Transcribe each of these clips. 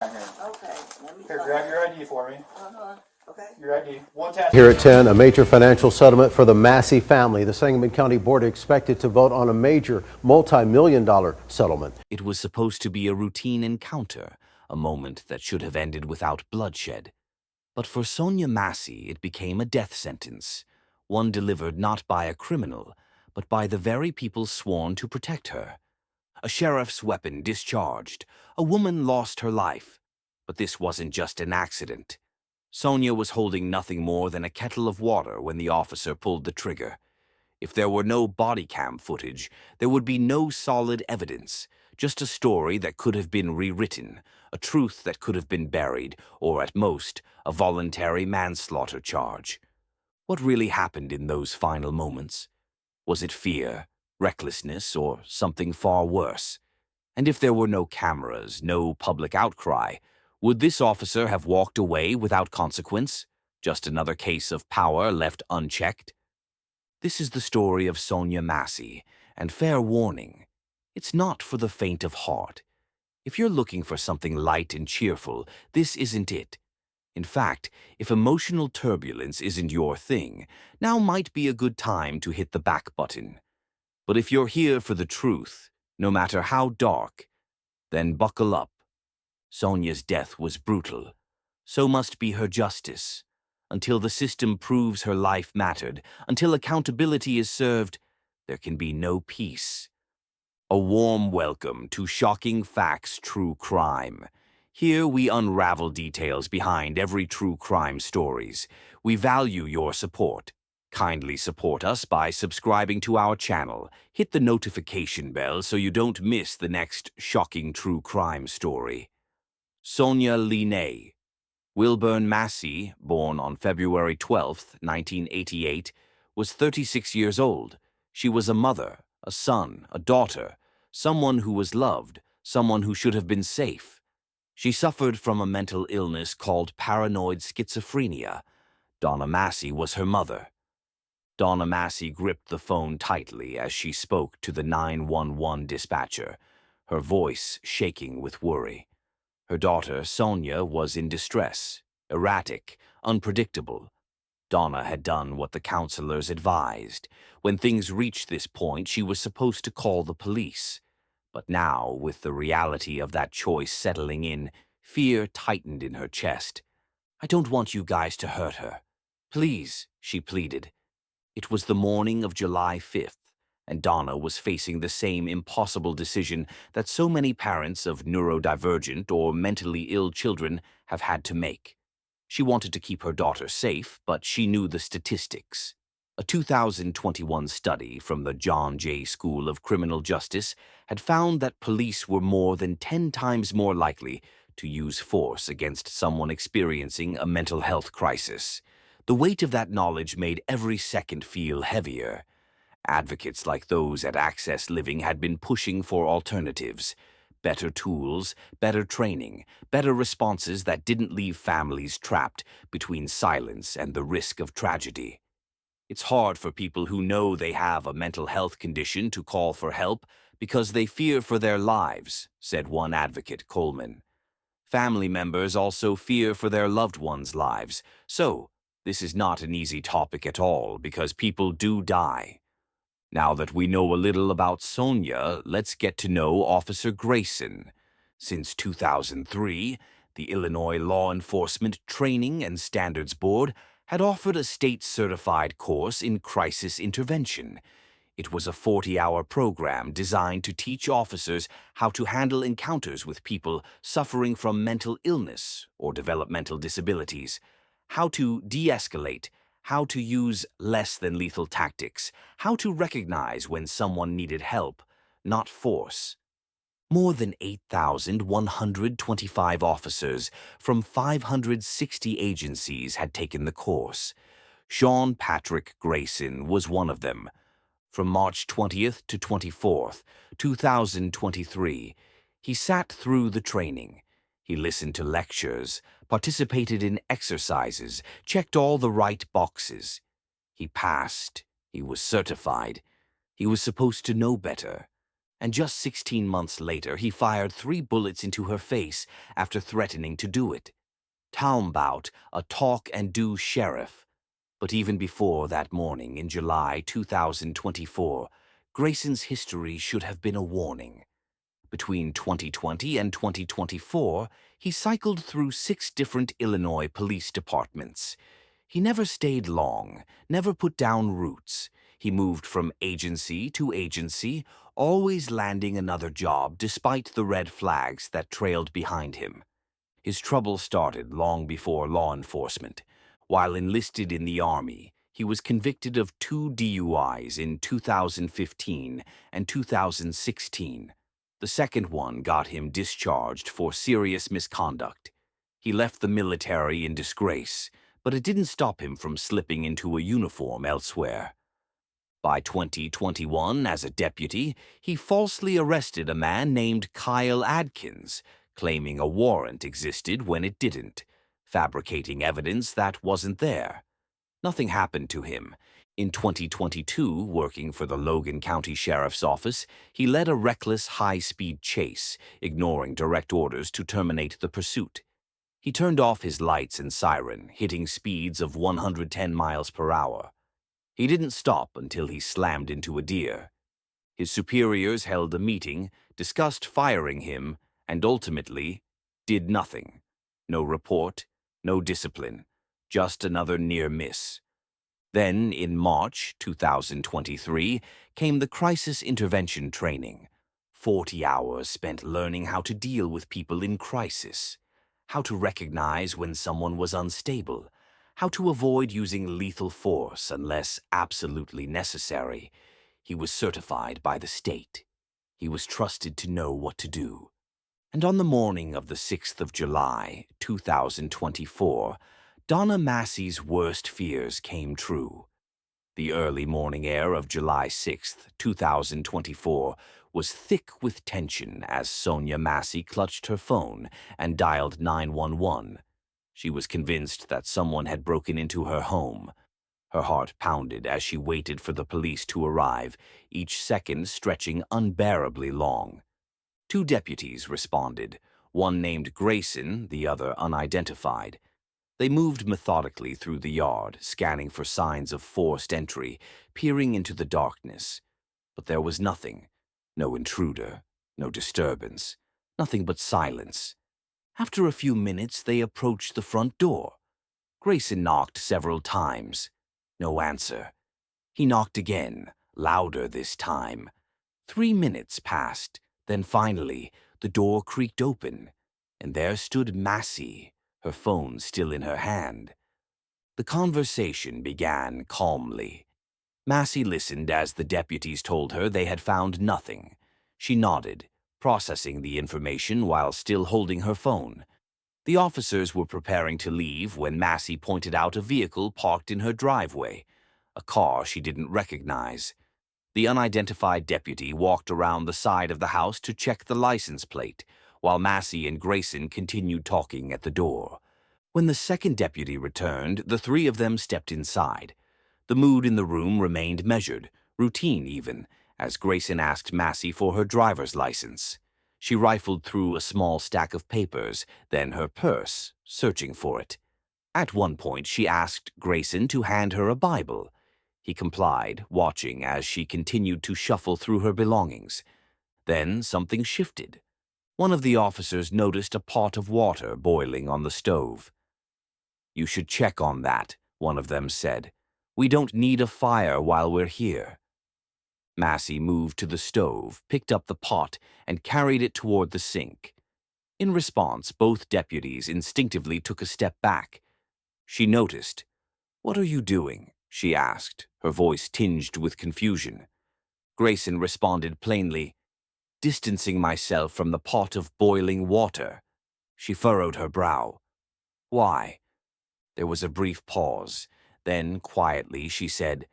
Okay, let me Here, find grab your ID for me. Okay. Your ID. One tap. Here at 10, a major financial settlement for the Massey family. The Sangamon County Board expected to vote on a major multi-million-dollar settlement. It was supposed to be a routine encounter, a moment that should have ended without bloodshed. But for Sonya Massey, it became a death sentence, one delivered not by a criminal, but by the very people sworn to protect her. A sheriff's weapon discharged. A woman lost her life. But this wasn't just an accident. Sonya was holding nothing more than a kettle of water when the officer pulled the trigger. If there were no body cam footage, there would be no solid evidence, just a story that could have been rewritten, a truth that could have been buried, or at most, a voluntary manslaughter charge. What really happened in those final moments? Was it fear, recklessness, or something far worse? And if there were no cameras, no public outcry, would this officer have walked away without consequence? Just another case of power left unchecked? This is the story of Sonya Massey, and fair warning, it's not for the faint of heart. If you're looking for something light and cheerful, this isn't it. In fact, if emotional turbulence isn't your thing, now might be a good time to hit the back button. But if you're here for the truth, no matter how dark, then buckle up. Sonya's death was brutal. So must be her justice. Until the system proves her life mattered, until accountability is served, there can be no peace. A warm welcome to Shocking Facts True Crime. Here we unravel details behind every true crime stories. We value your support. Kindly support us by subscribing to our channel. Hit the notification bell so you don't miss the next shocking true crime story. Sonya Linnae. Wilburn Massey, born on February 12, 1988, was 36 years old. She was a mother, a son, a daughter, someone who was loved, someone who should have been safe. She suffered from a mental illness called paranoid schizophrenia. Donna Massey was her mother. Donna Massey gripped the phone tightly as she spoke to the 911 dispatcher, her voice shaking with worry. Her daughter, Sonya, was in distress, erratic, unpredictable. Donna had done what the counselors advised. When things reached this point, she was supposed to call the police. But now, with the reality of that choice settling in, fear tightened in her chest. "I don't want you guys to hurt her. Please," she pleaded. It was the morning of July 5th, and Donna was facing the same impossible decision that so many parents of neurodivergent or mentally ill children have had to make. She wanted to keep her daughter safe, but she knew the statistics. A 2021 study from the John Jay School of Criminal Justice had found that police were more than 10 times more likely to use force against someone experiencing a mental health crisis. The weight of that knowledge made every second feel heavier. Advocates like those at Access Living had been pushing for alternatives. Better tools, better training, better responses that didn't leave families trapped between silence and the risk of tragedy. It's hard for people who know they have a mental health condition to call for help because they fear for their lives, said one advocate, Coleman. Family members also fear for their loved ones' lives, so this is not an easy topic at all because people do die. Now that we know a little about Sonya, let's get to know Officer Grayson. Since 2003, the Illinois Law Enforcement Training and Standards Board had offered a state-certified course in crisis intervention. It was a 40-hour program designed to teach officers how to handle encounters with people suffering from mental illness or developmental disabilities, how to de-escalate, how to use less than lethal tactics, how to recognize when someone needed help, not force. More than 8,125 officers from 560 agencies had taken the course. Sean Patrick Grayson was one of them. From March 20th to 24th, 2023, he sat through the training. He listened to lectures, participated in exercises, checked all the right boxes. He passed. He was certified. He was supposed to know better. and just 16 months later he fired 3 bullets into her face after threatening to do it. Talmbout, a talk-and-do sheriff. But even before that morning in July 2024, Grayson's history should have been a warning. Between 2020 and 2024, he cycled through 6 different Illinois police departments. He never stayed long, never put down roots. He moved from agency to agency, always landing another job despite the red flags that trailed behind him. His trouble started long before law enforcement. While enlisted in the Army, he was convicted of 2 DUIs in 2015 and 2016. The second one got him discharged for serious misconduct. He left the military in disgrace, but it didn't stop him from slipping into a uniform elsewhere. By 2021, as a deputy, he falsely arrested a man named Kyle Adkins, claiming a warrant existed when it didn't, fabricating evidence that wasn't there. Nothing happened to him. In 2022, working for the Logan County Sheriff's Office, he led a reckless, high-speed chase, ignoring direct orders to terminate the pursuit. He turned off his lights and siren, hitting speeds of 110 miles per hour. He didn't stop until he slammed into a deer. His superiors held a meeting, discussed firing him, and ultimately did nothing. No report, no discipline, just another near miss. Then, in March 2023, came the crisis intervention training. 40 hours spent learning how to deal with people in crisis, how to recognize when someone was unstable, how to avoid using lethal force unless absolutely necessary. He was certified by the state. He was trusted to know what to do. And on the morning of the 6th of July, 2024, Donna Massey's worst fears came true. The early morning air of July 6th, 2024, was thick with tension as Sonya Massey clutched her phone and dialed 911. She was convinced that someone had broken into her home. Her heart pounded as she waited for the police to arrive, each second stretching unbearably long. 2 deputies responded, one named Grayson, the other unidentified. They moved methodically through the yard, scanning for signs of forced entry, peering into the darkness. But there was nothing. No intruder, no disturbance, nothing but silence. After a few minutes, they approached the front door. Grayson knocked several times. No answer. He knocked again, louder this time. 3 minutes passed. Then finally, the door creaked open, and there stood Massey, her phone still in her hand. The conversation began calmly. Massey listened as the deputies told her they had found nothing. She nodded, processing the information while still holding her phone. The officers were preparing to leave when Massey pointed out a vehicle parked in her driveway, a car she didn't recognize. The unidentified deputy walked around the side of the house to check the license plate, while Massey and Grayson continued talking at the door. When the second deputy returned, the 3 of them stepped inside. The mood in the room remained measured, routine even, as Grayson asked Massey for her driver's license. She rifled through a small stack of papers, then her purse, searching for it. At one point, she asked Grayson to hand her a Bible. He complied, watching as she continued to shuffle through her belongings. Then something shifted. One of the officers noticed a pot of water boiling on the stove. "You should check on that," one of them said. "We don't need a fire while we're here." Massey moved to the stove, picked up the pot, and carried it toward the sink. In response, both deputies instinctively took a step back. She noticed. "What are you doing?" she asked, her voice tinged with confusion. Grayson responded plainly, "Distancing myself from the pot of boiling water." She furrowed her brow. "Why?" There was a brief pause. Then, quietly, she said,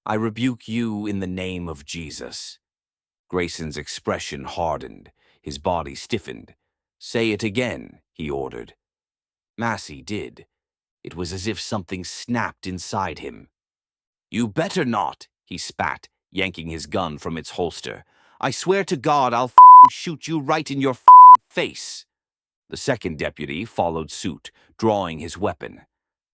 "I rebuke you in the name of Jesus." Grayson's expression hardened. His body stiffened. "Say it again," he ordered. Massey did. It was as if something snapped inside him. "You better not," he spat, yanking his gun from its holster. I swear to God I'll fucking shoot you right in your fucking face. The second deputy followed suit, drawing his weapon.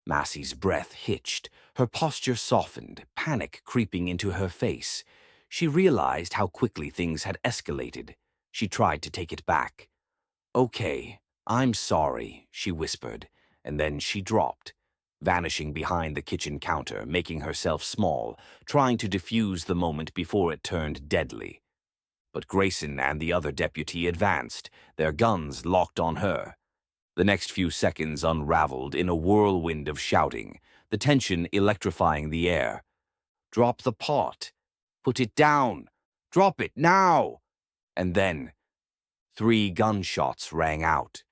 Massey's breath hitched, her posture softened, panic creeping into her face. She realized how quickly things had escalated. She tried to take it back. "Okay, I'm sorry," she whispered, and then she dropped, vanishing behind the kitchen counter, making herself small, trying to defuse the moment before it turned deadly. But Grayson and the other deputy advanced, their guns locked on her. The next few seconds unraveled in a whirlwind of shouting, the tension electrifying the air. "Drop the pot! Put it down! Drop it now!" And then 3 gunshots rang out.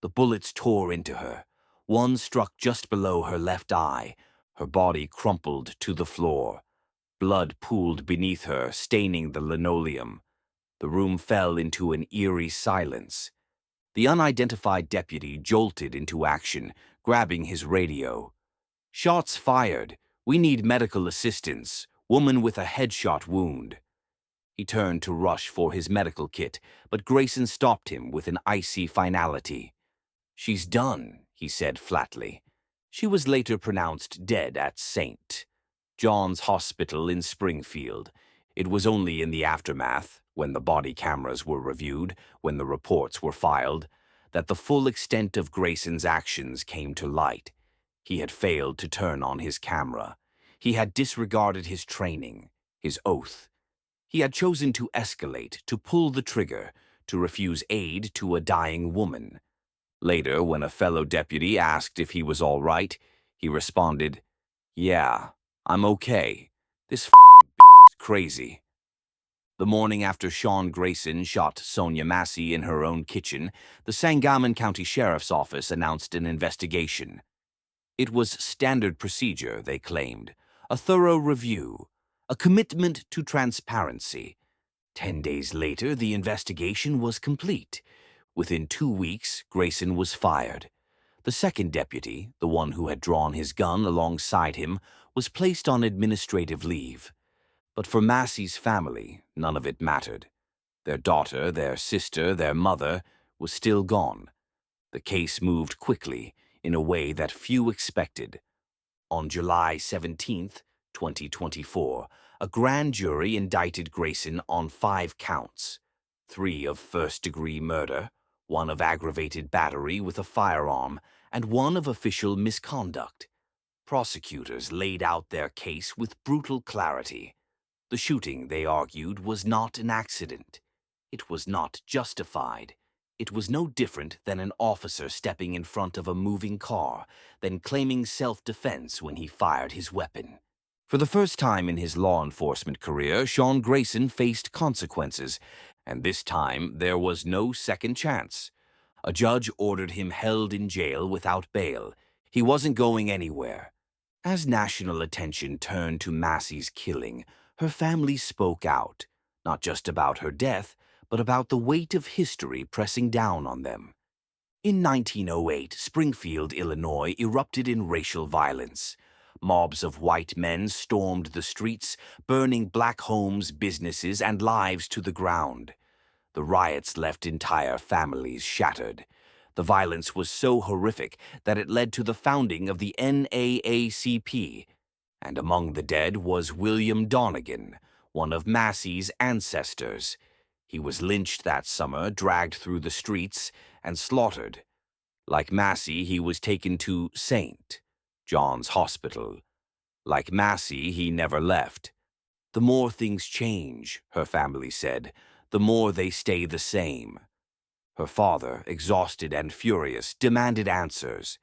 The bullets tore into her. One struck just below her left eye. Her body crumpled to the floor. Blood pooled beneath her, staining the linoleum. The room fell into an eerie silence. The unidentified deputy jolted into action, grabbing his radio. "Shots fired. We need medical assistance. Woman with a headshot wound." He turned to rush for his medical kit, but Grayson stopped him with an icy finality. "She's done," he said flatly. She was later pronounced dead at St. John's Hospital in Springfield. It was only in the aftermath, when the body cameras were reviewed, when the reports were filed, that the full extent of Grayson's actions came to light. He had failed to turn on his camera. He had disregarded his training, his oath. He had chosen to escalate, to pull the trigger, to refuse aid to a dying woman. Later, when a fellow deputy asked if he was all right, he responded, "Yeah, I'm okay. This fucking bitch is crazy." The morning after Sean Grayson shot Sonya Massey in her own kitchen, the Sangamon County Sheriff's Office announced an investigation. It was standard procedure, they claimed, a thorough review, a commitment to transparency. 10 days later, the investigation was complete. Within 2 weeks, Grayson was fired. The second deputy, the one who had drawn his gun alongside him, was placed on administrative leave. But for Massey's family, none of it mattered. Their daughter, their sister, their mother was still gone. The case moved quickly, in a way that few expected. On July 17th, 2024, a grand jury indicted Grayson on 5 counts, 3 of first-degree murder, 1 of aggravated battery with a firearm, and 1 of official misconduct. Prosecutors laid out their case with brutal clarity. The shooting, they argued, was not an accident. It was not justified. It was no different than an officer stepping in front of a moving car, then claiming self-defense when he fired his weapon. For the first time in his law enforcement career, Sean Grayson faced consequences, and this time there was no second chance. A judge ordered him held in jail without bail. He wasn't going anywhere. As national attention turned to Massey's killing, her family spoke out, not just about her death, but about the weight of history pressing down on them. In 1908, Springfield, Illinois, erupted in racial violence. Mobs of white men stormed the streets, burning black homes, businesses, and lives to the ground. The riots left entire families shattered. The violence was so horrific that it led to the founding of the NAACP, and among the dead was William Donegan, one of Massey's ancestors. He was lynched that summer, dragged through the streets, and slaughtered. Like Massey, he was taken to St. John's Hospital. Like Massey, he never left. The more things change, her family said, the more they stay the same. Her father, exhausted and furious, demanded answers.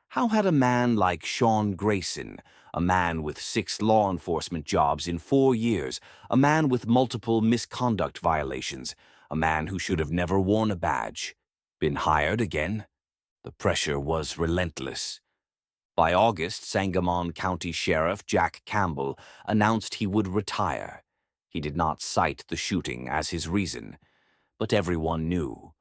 How had a man like Sean Grayson, a man with 6 law enforcement jobs in 4 years, a man with multiple misconduct violations, a man who should have never worn a badge, been hired again? The pressure was relentless. By August, Sangamon County Sheriff Jack Campbell announced he would retire. He did not cite the shooting as his reason, but everyone knew.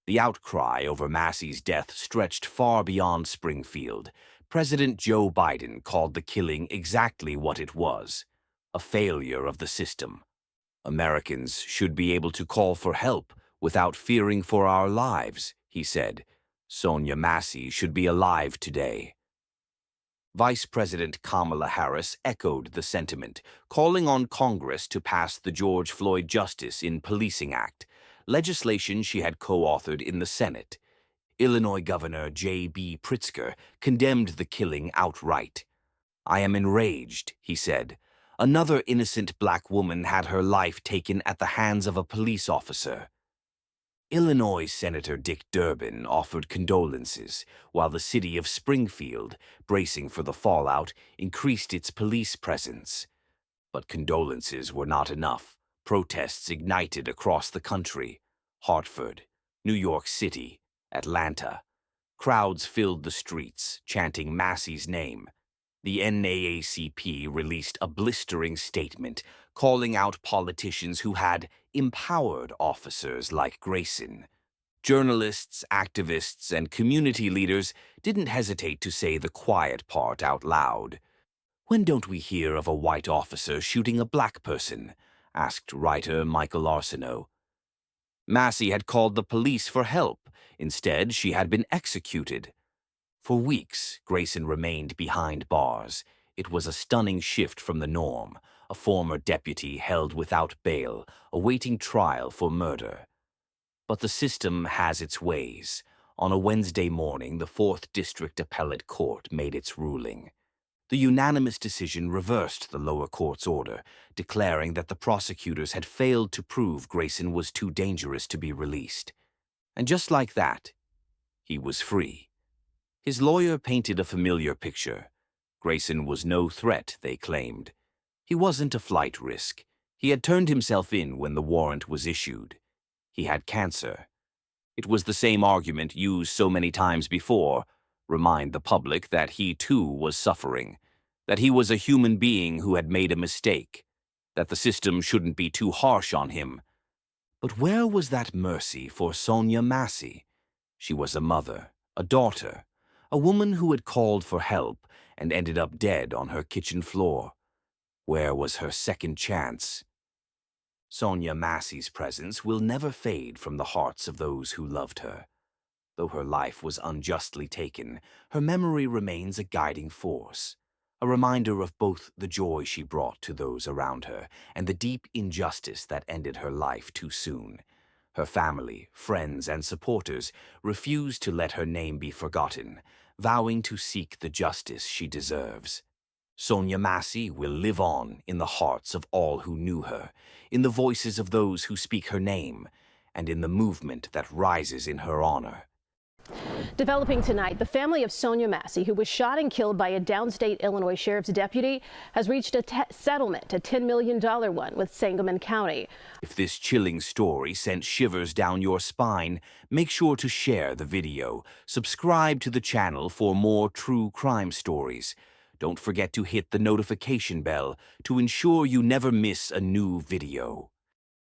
The outcry over Massey's death stretched far beyond Springfield. President Joe Biden called the killing exactly what it was, a failure of the system. Americans should be able to call for help without fearing for our lives, he said. Sonya Massey should be alive today. Vice President Kamala Harris echoed the sentiment, calling on Congress to pass the George Floyd Justice in Policing Act, legislation she had co-authored in the Senate. Illinois Governor J.B. Pritzker condemned the killing outright. "I am enraged," he said. "Another innocent black woman had her life taken at the hands of a police officer." Illinois Senator Dick Durbin offered condolences, while the city of Springfield, bracing for the fallout, increased its police presence. But condolences were not enough. Protests ignited across the country. Hartford, New York City, Atlanta. Crowds filled the streets, chanting Massey's name. The NAACP released a blistering statement calling out politicians who had empowered officers like Grayson. Journalists, activists, and community leaders didn't hesitate to say the quiet part out loud. "When don't we hear of a white officer shooting a black person?" asked writer Michael Arsenault. Massey had called the police for help. Instead, she had been executed. For weeks, Grayson remained behind bars. It was a stunning shift from the norm, a former deputy held without bail, awaiting trial for murder. But the system has its ways. On a Wednesday morning, the 4th District Appellate Court made its ruling. The unanimous decision reversed the lower court's order, declaring that the prosecutors had failed to prove Grayson was too dangerous to be released. And just like that, he was free. His lawyer painted a familiar picture. Grayson was no threat, they claimed. He wasn't a flight risk. He had turned himself in when the warrant was issued. He had cancer. It was the same argument used so many times before: remind the public that he too was suffering, that he was a human being who had made a mistake, that the system shouldn't be too harsh on him. But where was that mercy for Sonya Massey? She was a mother, a daughter, a woman who had called for help and ended up dead on her kitchen floor. Where was her second chance? Sonya Massey's presence will never fade from the hearts of those who loved her. Though her life was unjustly taken, her memory remains a guiding force, a reminder of both the joy she brought to those around her and the deep injustice that ended her life too soon. Her family, friends, and supporters refused to let her name be forgotten, vowing to seek the justice she deserves. Sonya Massey will live on in the hearts of all who knew her, in the voices of those who speak her name, and in the movement that rises in her honor. Developing tonight, the family of Sonya Massey, who was shot and killed by a downstate Illinois sheriff's deputy, has reached a settlement, a $10 million one, with Sangamon County. If this chilling story sent shivers down your spine, make sure to share the video. Subscribe to the channel for more true crime stories. Don't forget to hit the notification bell to ensure you never miss a new video.